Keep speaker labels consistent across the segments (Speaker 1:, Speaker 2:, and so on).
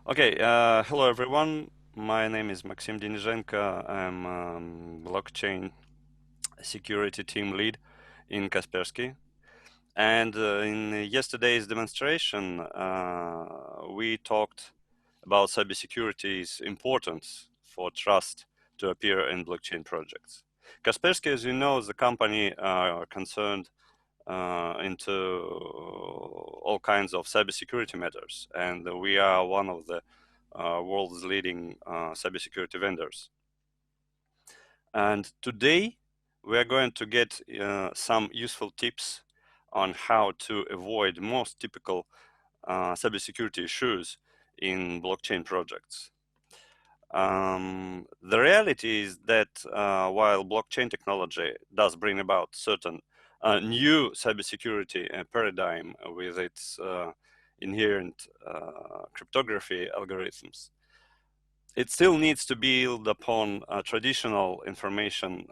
Speaker 1: Okay, hello everyone. My name is Maxim Denizhenko. I'm blockchain security team lead in Kaspersky. And in yesterday's demonstration, we talked about cybersecurity's importance for trust to appear in blockchain projects. Kaspersky, as you know, is a company concerned into all kinds of cybersecurity matters, and we are one of the world's leading cybersecurity vendors. And today we are going to get some useful tips on how to avoid most typical cybersecurity issues in blockchain projects. The reality is that while blockchain technology does bring about certain new cybersecurity paradigm with its inherent cryptography algorithms, it still needs to build upon traditional information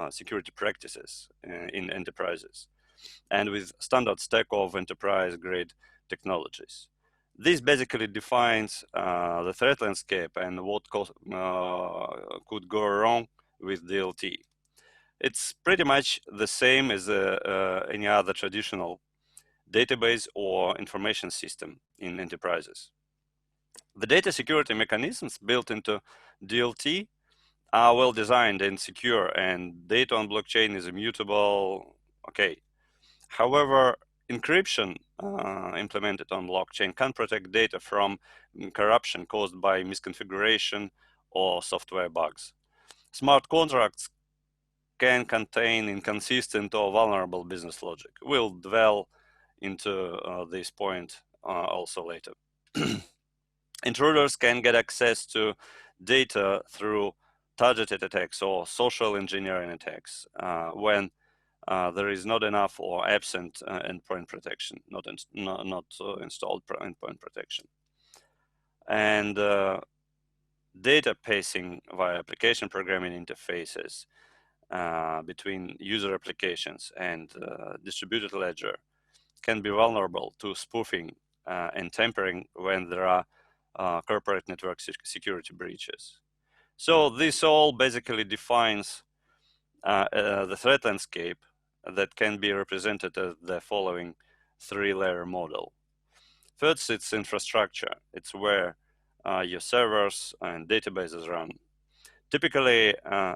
Speaker 1: security practices in enterprises and with standard stack of enterprise-grade technologies. This basically defines the threat landscape and what could go wrong with DLT. It's pretty much the same as any other traditional database or information system in enterprises. The data security mechanisms built into DLT are well designed and secure, and data on blockchain is immutable. Okay. However, encryption implemented on blockchain can protect data from corruption caused by misconfiguration or software bugs. Smart contracts can contain inconsistent or vulnerable business logic. We'll dwell into this point also later. Intruders can get access to data through targeted attacks or social engineering attacks when there is not enough or absent endpoint protection, not installed endpoint protection. And data pacing via application programming interfaces between user applications and distributed ledger can be vulnerable to spoofing and tampering when there are corporate network security breaches. So this all basically defines the threat landscape that can be represented as the following three-layer model. First, it's infrastructure. It's where your servers and databases run. Typically,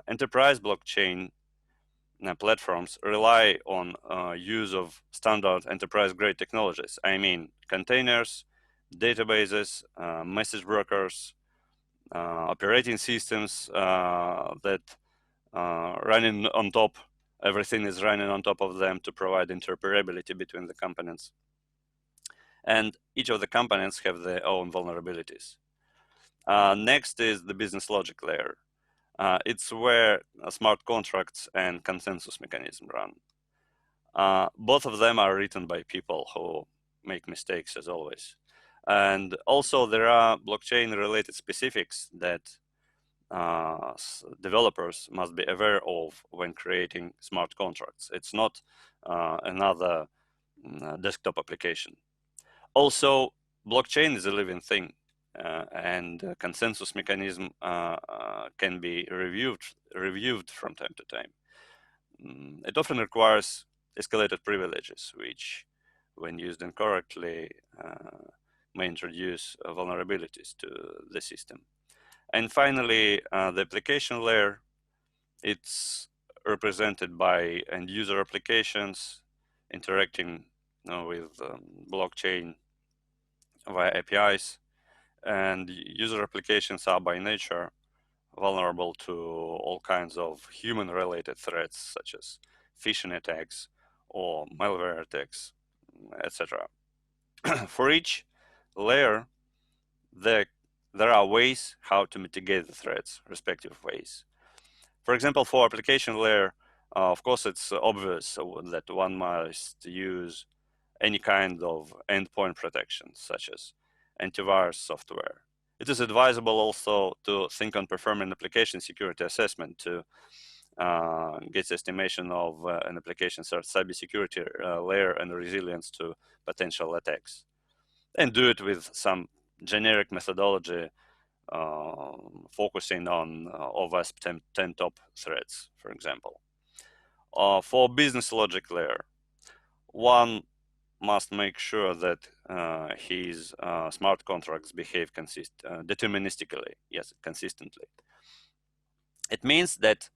Speaker 1: enterprise blockchain platforms rely on use of standard enterprise-grade technologies. I mean, containers, databases, message brokers, operating systems that running on top. Everything is running on top of them to provide interoperability between the components. And each of the components have their own vulnerabilities. Next is the business logic layer. It's where smart contracts and consensus mechanism run. Both of them are written by people who make mistakes, as always. And also there are blockchain-related specifics that developers must be aware of when creating smart contracts. It's not another desktop application. Also, blockchain is a living thing, and consensus mechanism can be reviewed from time to time. It often requires escalated privileges, which, when used incorrectly, may introduce vulnerabilities to the system. And finally, the application layer, it's represented by end user applications interacting with blockchain via APIs. And user applications are by nature vulnerable to all kinds of human-related threats, such as phishing attacks or malware attacks, etc. For each layer, there are ways how to mitigate the threats, respective ways. For example, for application layer, of course, it's obvious that one must use any kind of endpoint protection, such as antivirus software. It is advisable also to think on performing application security assessment to get estimation of an application's cybersecurity layer and resilience to potential attacks. And do it with some generic methodology focusing on OWASP 10 top threads, for example. For business logic layer, one must make sure that his smart contracts behave deterministically, yes, consistently. It means that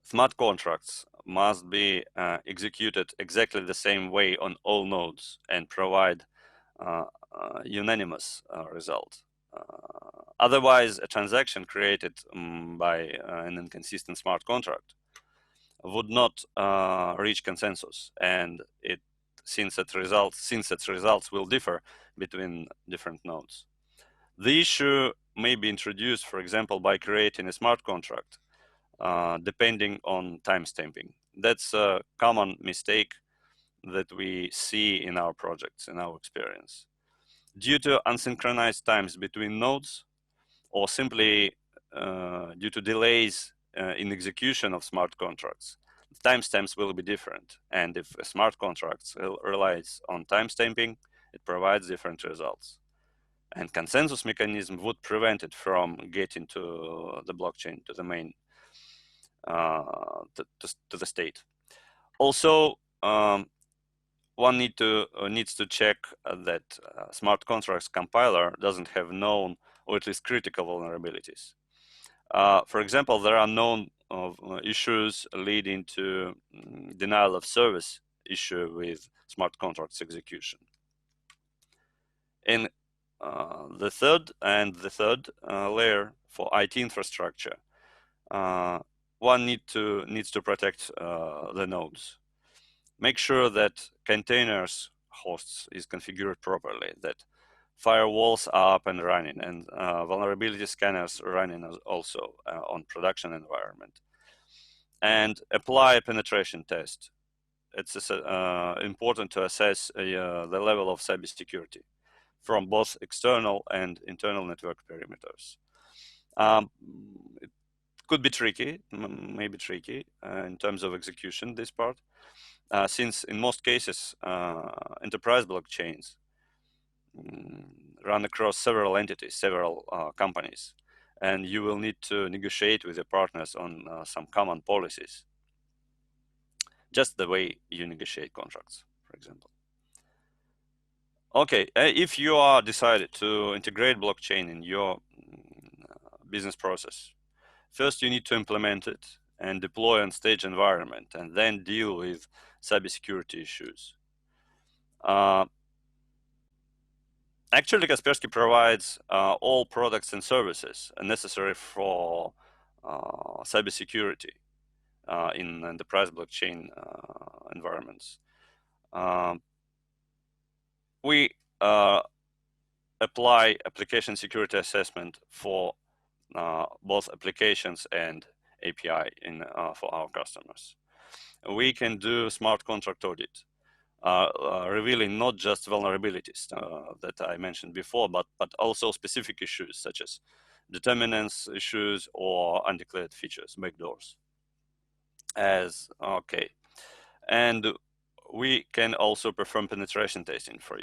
Speaker 1: smart contracts must be executed exactly the same way on all nodes and provide unanimous result. Otherwise, a transaction created by an inconsistent smart contract would not reach consensus, and since its results will differ between different nodes. The issue may be introduced, for example, by creating a smart contract depending on timestamping. That's a common mistake that we see in our projects, in our experience. Due to unsynchronized times between nodes, or simply due to delays in execution of smart contracts, timestamps will be different. And if a smart contract relies on timestamping, it provides different results. And consensus mechanism would prevent it from getting to the blockchain, to the main, to the state. Also, one needs to check that smart contracts compiler doesn't have known or at least critical vulnerabilities. For example, there are known issues leading to denial of service issue with smart contracts execution. In the third layer for IT infrastructure, one needs to protect the nodes. Make sure that containers hosts is configured properly, that firewalls are up and running, and vulnerability scanners running also on production environment. And apply a penetration test. It's important to assess the level of cybersecurity from both external and internal network perimeters. It could be tricky, maybe tricky in terms of execution, this part, since in most cases, enterprise blockchains run across several entities, several companies, and you will need to negotiate with your partners on some common policies, just the way you negotiate contracts, for example. Okay, if you are decided to integrate blockchain in your business process, first you need to implement it and deploy on stage environment, and then deal with cybersecurity issues. Actually, Kaspersky provides all products and services necessary for cybersecurity in enterprise blockchain environments. We apply application security assessment for both applications and API for our customers. We can do smart contract audit, revealing not just vulnerabilities that I mentioned before, but also specific issues such as determinants issues or undeclared features, backdoors. And we can also perform penetration testing for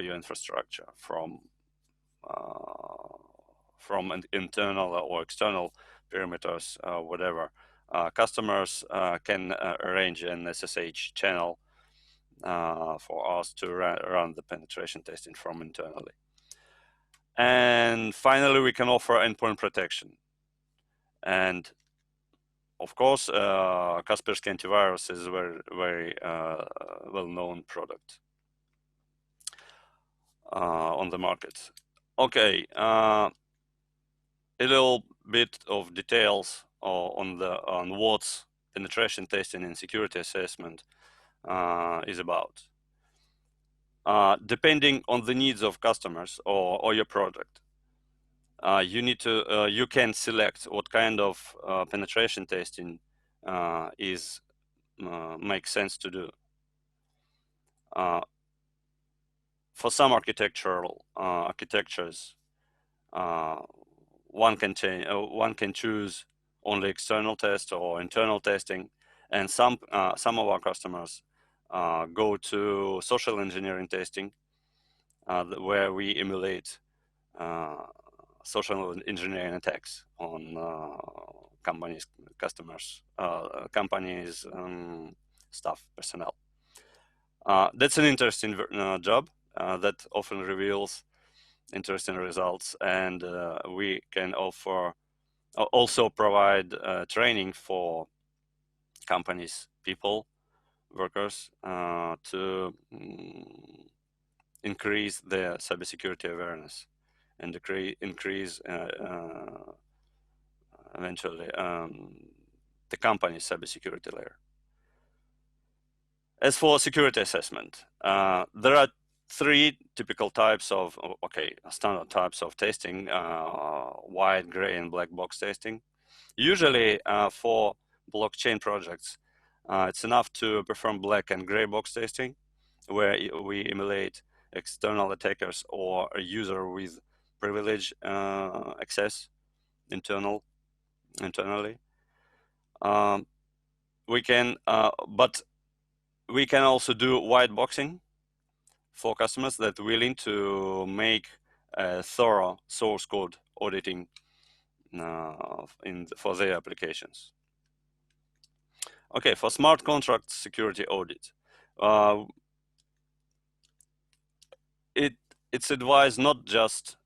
Speaker 1: your infrastructure from internal or external perimeters, whatever. Customers can arrange an SSH channel for us to run the penetration testing from internally. And finally, we can offer endpoint protection. And of course, Kaspersky Antivirus is a very well-known product on the market. Okay, a little bit of details on what penetration testing and security assessment is about. Depending on the needs of customers or your product, you can select what kind of penetration testing makes sense to do. For some architectures, one can choose only external test or internal testing, and some of our customers go to social engineering testing, where we emulate social engineering attacks on companies, customers, companies, staff, personnel. That's an interesting job that often reveals interesting results, and we can offer also provide training for companies, people, workers to increase their cybersecurity awareness and increase eventually the company's cybersecurity layer. As for security assessment, there are three typical types of, standard types of testing: white, gray, and black box testing. Usually for blockchain projects, it's enough to perform black and gray box testing, where we emulate external attackers or a user with privilege access internally. We can, but we can also do white boxing for customers that are willing to make a thorough source code auditing for their applications. Okay, for smart contract security audit, it's advised not just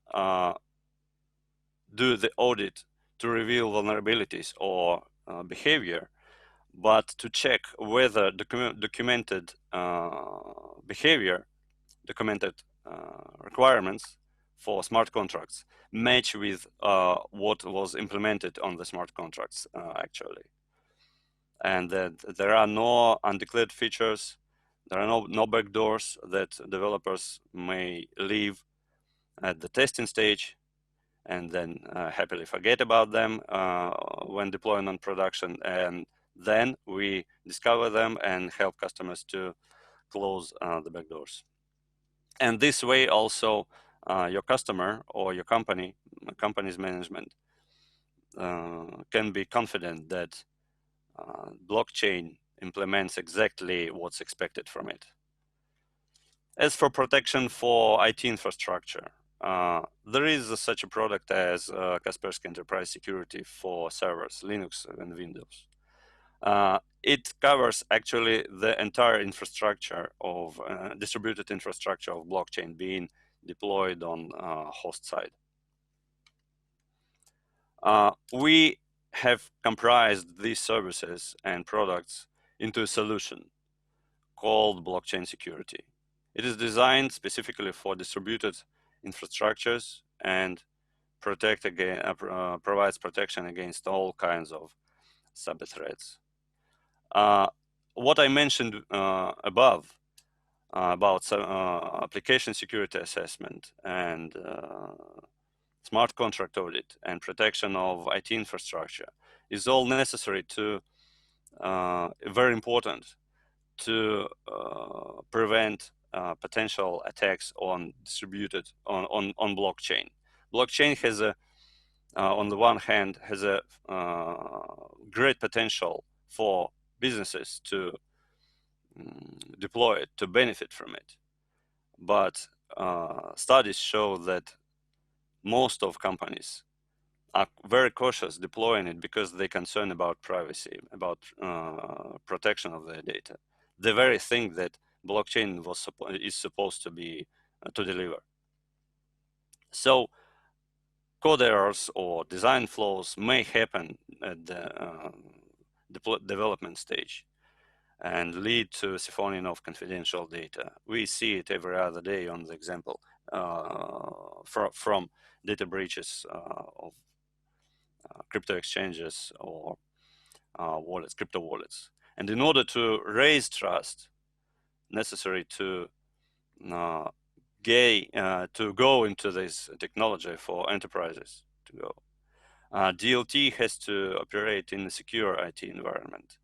Speaker 1: do the audit to reveal vulnerabilities or behavior, but to check whether documented behavior, documented requirements for smart contracts match with what was implemented on the smart contracts actually. And that there are no undeclared features, there are no backdoors that developers may leave at the testing stage and then happily forget about them when deploying on production. And then we discover them and help customers to close the backdoors. And this way also your customer or your company's management can be confident that blockchain implements exactly what's expected from it. As for protection for IT infrastructure, there is such a product as Kaspersky Enterprise Security for servers, Linux and Windows. It covers actually the entire infrastructure of distributed infrastructure of blockchain being deployed on host side. We have comprised these services and products into a solution called blockchain security. It is designed specifically for distributed infrastructures and provides protection against all kinds of cyber threats. What I mentioned above about application security assessment and smart contract audit and protection of IT infrastructure is all necessary to, very important to prevent potential attacks on distributed, on blockchain. Blockchain has a, on the one hand, has a great potential for businesses to deploy it, to benefit from it. But studies show that most of companies are very cautious deploying it because they're concerned about privacy, about protection of their data. The very thing that blockchain is supposed to be to deliver. So code errors or design flaws may happen at the development stage and lead to siphoning of confidential data. We see it every other day on the example from data breaches of crypto exchanges or wallets, crypto wallets. And in order to raise trust necessary to go into this technology for enterprises to go, DLT has to operate in a secure IT environment.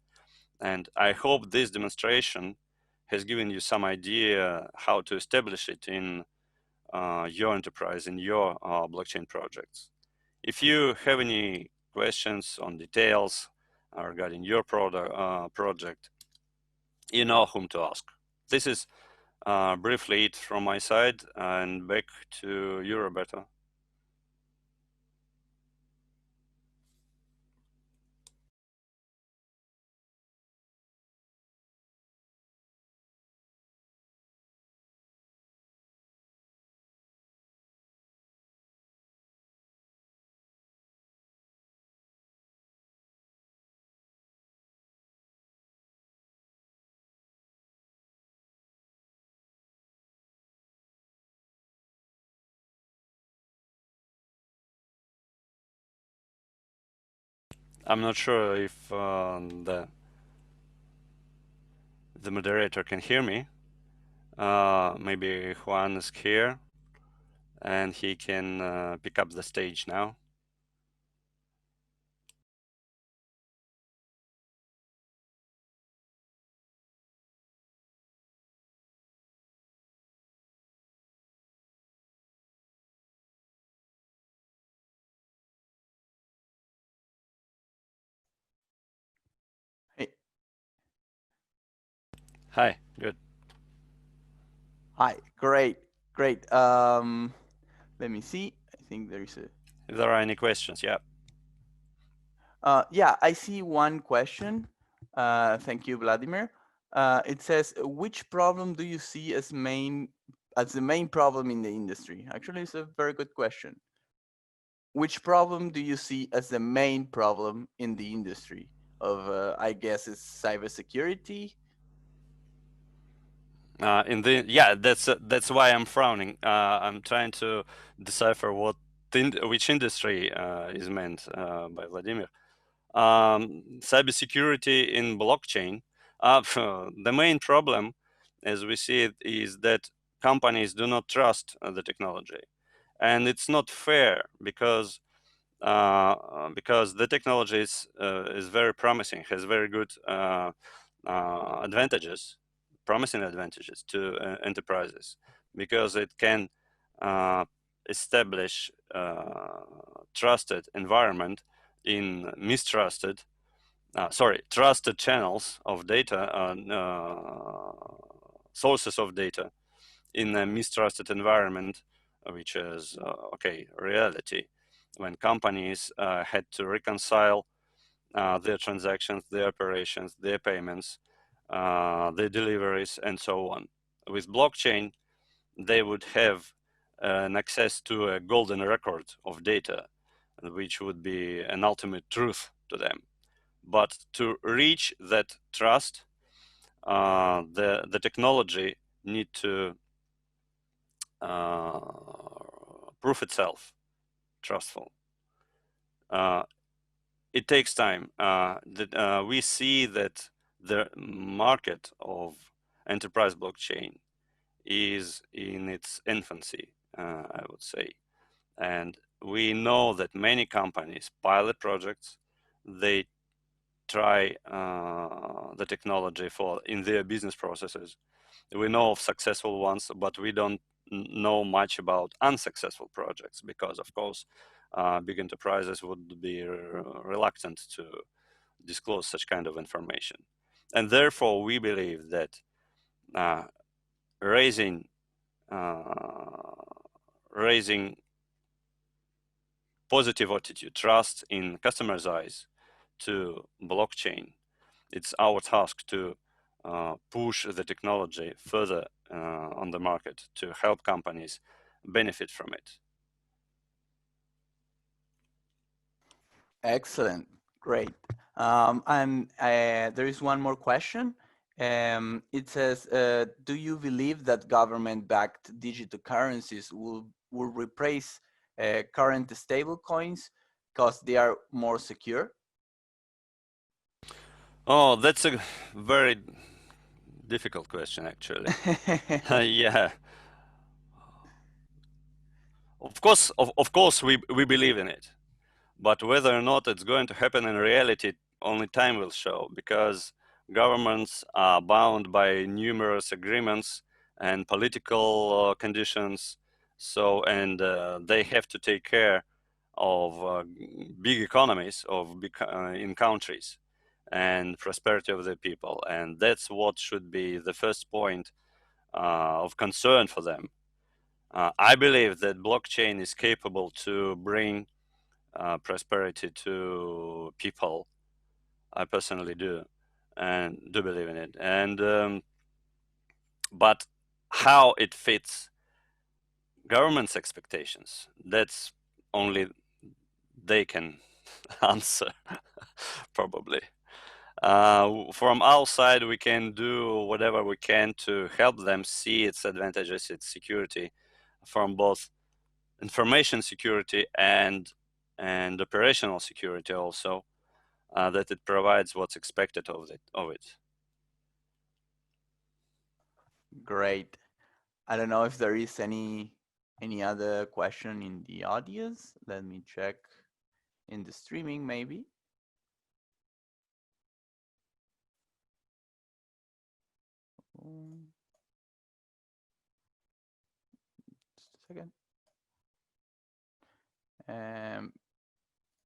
Speaker 1: And I hope this demonstration has given you some idea how to establish it in your enterprise, in your blockchain projects. If you have any questions on details regarding your project, you know whom to ask. This is briefly it from my side, and back to you, Roberto. I'm not sure if the moderator can hear me. Maybe Juan is here and he can pick up the stage now.
Speaker 2: Hey,
Speaker 1: Hi, good.
Speaker 2: hi, great. Let me see. I think there is a.
Speaker 1: If there are any questions, yeah.
Speaker 2: Yeah, I see one question. Thank you, Vladimir. It says, which problem do you see as the main problem in the industry? Actually, it's a very good question. Which problem do you see as the main problem in the industry of, I guess, it's cybersecurity?
Speaker 1: That's why I'm frowning. I'm trying to decipher which industry is meant by Vladimir. Cybersecurity in blockchain. The main problem, as we see it, is that companies do not trust the technology, and it's not fair because the technology is very promising, has very good advantages, promising advantages to enterprises, because it can uh, establish trusted environment in trusted channels of data, sources of data in a mistrusted environment, which is reality. When companies had to reconcile their transactions, their operations, their payments, their deliveries, and so on. With blockchain, they would have an access to a golden record of data, which would be an ultimate truth to them. But to reach that trust, the technology need to prove itself trustful. Uh, it takes time. We see that the market of enterprise blockchain is in its infancy, I would say. And we know that many companies pilot projects, they try the technology in their business processes. We know of successful ones, but we don't know much about unsuccessful projects because, of course, big enterprises would be reluctant to disclose such kind of information. And therefore, we believe that uh, raising uh, raising positive attitude, trust in customers' eyes to blockchain, it's our task to push the technology further on the market to help companies benefit from it.
Speaker 2: Excellent. Great. And there is one more question. It says, do you believe that government-backed digital currencies will replace current stable coins because they are more secure?
Speaker 1: Oh, that's a very difficult question, actually. Yeah, of course, we believe in it. But whether or not it's going to happen in reality, only time will show, because governments are bound by numerous agreements and political conditions. They have to take care of big economies in countries and prosperity of the people, and that's what should be the first point of concern for them. I believe that blockchain is capable to bring prosperity to people. I personally do, and do believe in it. But how it fits government's expectations, that's only they can answer, probably. From our side, we can do whatever we can to help them see its advantages, its security, from both information security and operational security also. that it provides what's expected of it.
Speaker 2: Great. I don't know if there is any other question in the audience. Let me check in the streaming maybe. Just a second.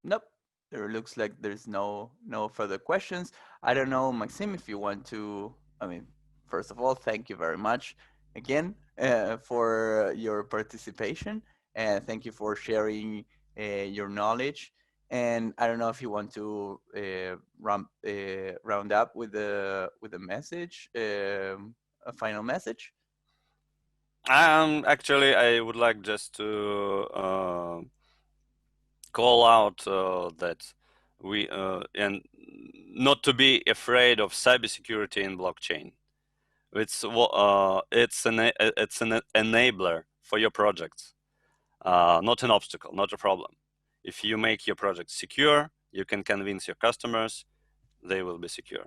Speaker 2: Nope. There looks like there's no further questions. I don't know, Maxim, if you want to. I mean, first of all, thank you very much again for your participation, and thank you for sharing your knowledge. And I don't know if you want to round up with a message, a final message.
Speaker 1: Actually, I would like just to call out that we and not to be afraid of cybersecurity in blockchain. It's an enabler for your projects, not an obstacle, not a problem. If you make your project secure, you can convince your customers they will be secure.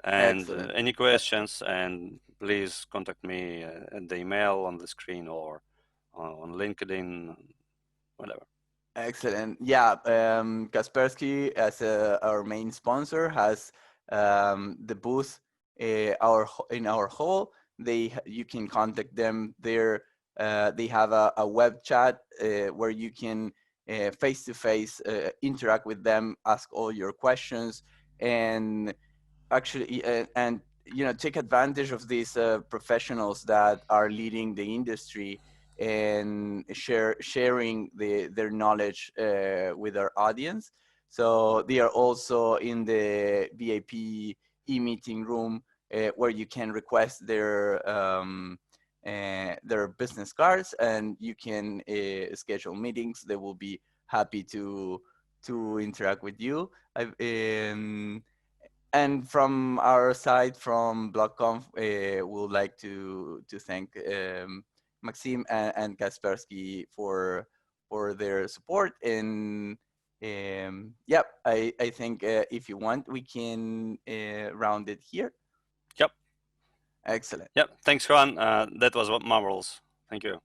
Speaker 1: And
Speaker 2: Excellent.
Speaker 1: any questions, and please contact me at the email on the screen or on LinkedIn, whatever.
Speaker 2: Excellent. Yeah, Kaspersky, as our main sponsor, has the booth in our hall. You can contact them there. They have a web chat where you can face to face interact with them, ask all your questions, and actually and take advantage of these professionals that are leading the industry and sharing their knowledge with our audience. So they are also in the VIP e-meeting room where you can request their business cards, and you can schedule meetings. They will be happy to interact with you. And from our side, from Blockconf, we would like to thank Maxim and Kaspersky for their support. And yeah, I think if you want, we can round it here.
Speaker 1: Yep.
Speaker 2: Excellent.
Speaker 1: Yep. Thanks, Juan. That was marvelous. Thank you.